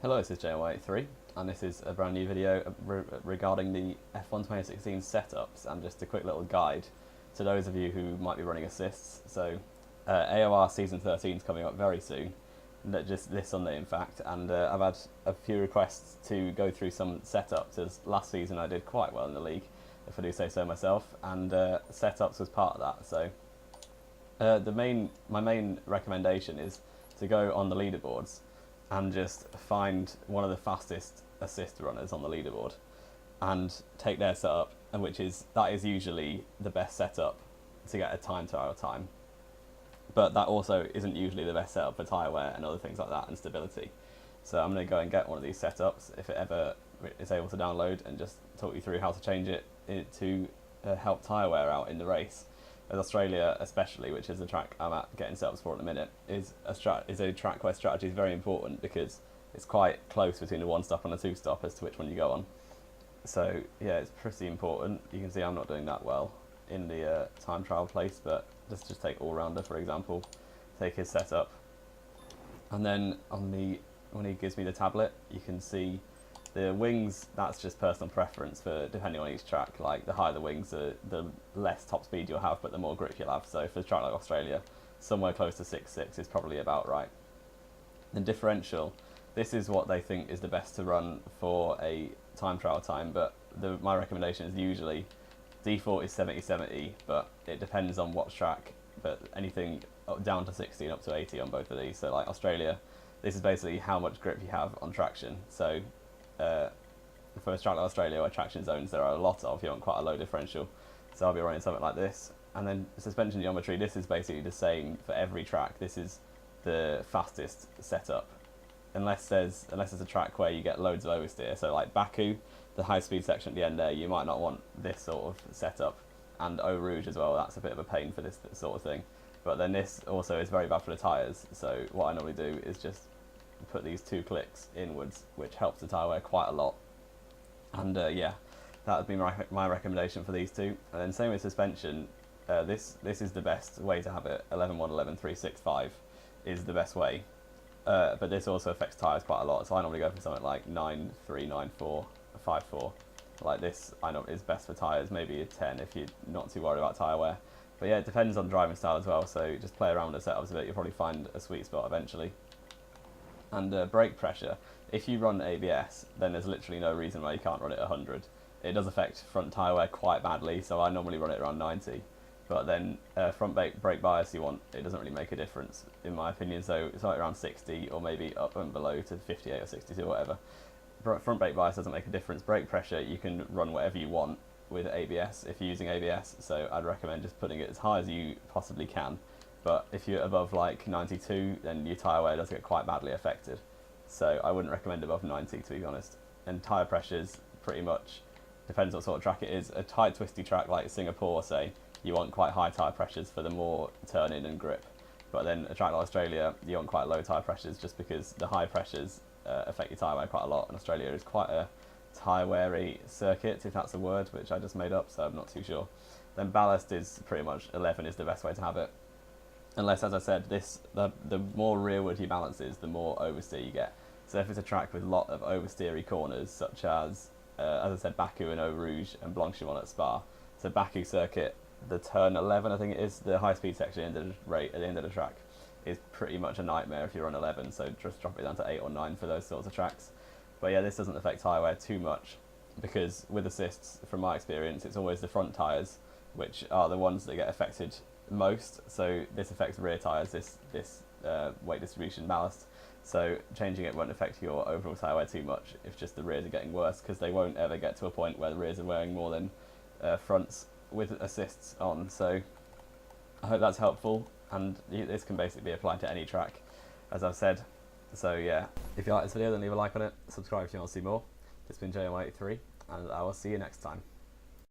Hello, this is JY83 and this is a brand new video regarding the F1 2016 setups and just a quick little guide to those of you who might be running assists. So AOR Season 13 is coming up very soon, just this Sunday in fact, and I've had a few requests to go through some setups, as last season I did quite well in the league, if I do say so myself, and setups was part of that. So my main recommendation is to go on the leaderboards and just find one of the fastest assist runners on the leaderboard and take their setup, and that is usually the best setup to get a time to our time. But that also isn't usually the best setup for tyre wear and other things like that and stability. So I'm going to go and get one of these setups if it ever is able to download, and just talk you through how to change it to help tyre wear out in the race. As Australia especially, which is the track I'm at getting setups for in a minute, is a track where strategy is very important, because it's quite close between a one stop and a two stop as to which one you go on. So yeah, it's pretty important. You can see I'm not doing that well in the time trial place, but let's just take all rounder for example, take his setup, and then when he gives me the tablet, you can see the wings. That's just personal preference for depending on each track. Like the higher the wings, the less top speed you'll have, but the more grip you'll have. So for a track like Australia, somewhere close to 6.6 is probably about right. The differential, this is what they think is the best to run for a time trial time, but my recommendation is usually default is 70-70, but it depends on what track, but anything down to 60 and up to 80 on both of these. So like Australia, this is basically how much grip you have on traction. So for a track like Australia, where traction zones there are a lot of, you want quite a low differential, so I'll be running something like this. And then suspension geometry, this is basically the same for every track. This is the fastest setup, unless there's a track where you get loads of oversteer. So like Baku, the high speed section at the end there, you might not want this sort of setup, and Eau Rouge as well, that's a bit of a pain for this sort of thing. But then this also is very bad for the tyres, so what I normally do is just put these two clicks inwards, which helps the tyre wear quite a lot. And yeah, that would be my recommendation for these two. And then same with suspension, this is the best way to have it. 11.1, 11.365 is the best way, but this also affects tyres quite a lot, so I normally go for something like 9.3, 9.4, 5.4. Like this I know is best for tyres, maybe a 10 if you're not too worried about tyre wear. But yeah, it depends on driving style as well, so just play around with the setups a bit, you'll probably find a sweet spot eventually. And brake pressure, if you run ABS, then there's literally no reason why you can't run it 100. It does affect front tyre wear quite badly, so I normally run it around 90. But then front brake bias it doesn't really make a difference in my opinion, so it's like around 60 or maybe up and below to 58 or 62 or whatever. Front brake bias doesn't make a difference. Brake pressure, you can run whatever you want with ABS if you're using ABS, so I'd recommend just putting it as high as you possibly can. But if you're above like 92, then your tyre wear does get quite badly affected. So I wouldn't recommend above 90, to be honest. And tyre pressures pretty much depends what sort of track it is. A tight twisty track like Singapore, say, you want quite high tyre pressures for the more turn-in and grip. But then a track like Australia, you want quite low tyre pressures, just because the high pressures affect your tyre wear quite a lot. And Australia is quite a tyre weary circuit, if that's a word, which I just made up, so I'm not too sure. Then ballast is pretty much 11 is the best way to have it. Unless, as I said, the more rearward your balance is, the more oversteer you get. So if it's a track with a lot of oversteery corners, such as I said, Baku and Eau Rouge and Blanchimont at Spa. So Baku circuit, the turn 11, I think it is, the high speed section at the end of the track, is pretty much a nightmare if you're on 11. So just drop it down to 8 or 9 for those sorts of tracks. But yeah, this doesn't affect tyre wear too much, because with assists, from my experience, it's always the front tyres which are the ones that get affected most. So this affects rear tyres, this weight distribution ballast, so changing it won't affect your overall tyre wear too much if just the rears are getting worse, because they won't ever get to a point where the rears are wearing more than fronts with assists on. So I hope that's helpful, and this can basically be applied to any track, as I've said. So yeah, if you like this video, then leave a like on it, subscribe if you want to see more. It's been JY83, and I will see you next time.